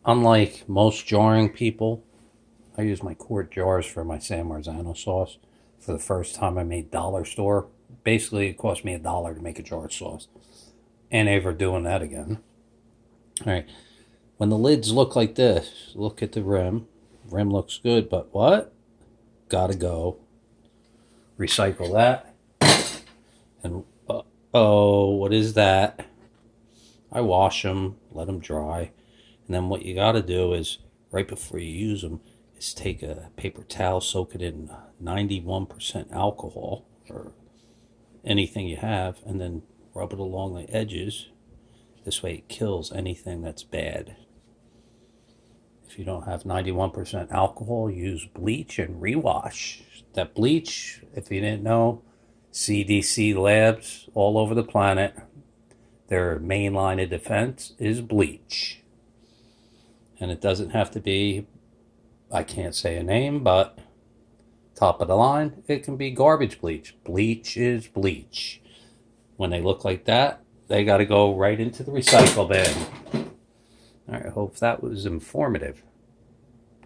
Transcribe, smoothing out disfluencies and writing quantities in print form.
unlike most jarring people, I use my quart jars for my San Marzano sauce. For the first time I made dollar store. Basically, it cost me $1 to make a jar of sauce. Ain't ever doing that again. All right. When the lids look like this, look at the rim. Rim looks good, but what? Gotta go. Recycle that. And, oh, what is that? I wash them, let them dry. And then what you gotta do is, right before you use them, is take a paper towel, soak it in 91% alcohol, or anything you have, and then rub it along the edges. This way it kills anything that's bad. If you don't have 91% alcohol, use bleach and rewash. That bleach, if you didn't know, CDC labs all over the planet, their main line of defense is bleach. And it doesn't have to be, I can't say a name, but top of the line, it can be garbage bleach. Bleach is bleach. When they look like that, they got to go right into the recycle bin. All right, I hope that was informative.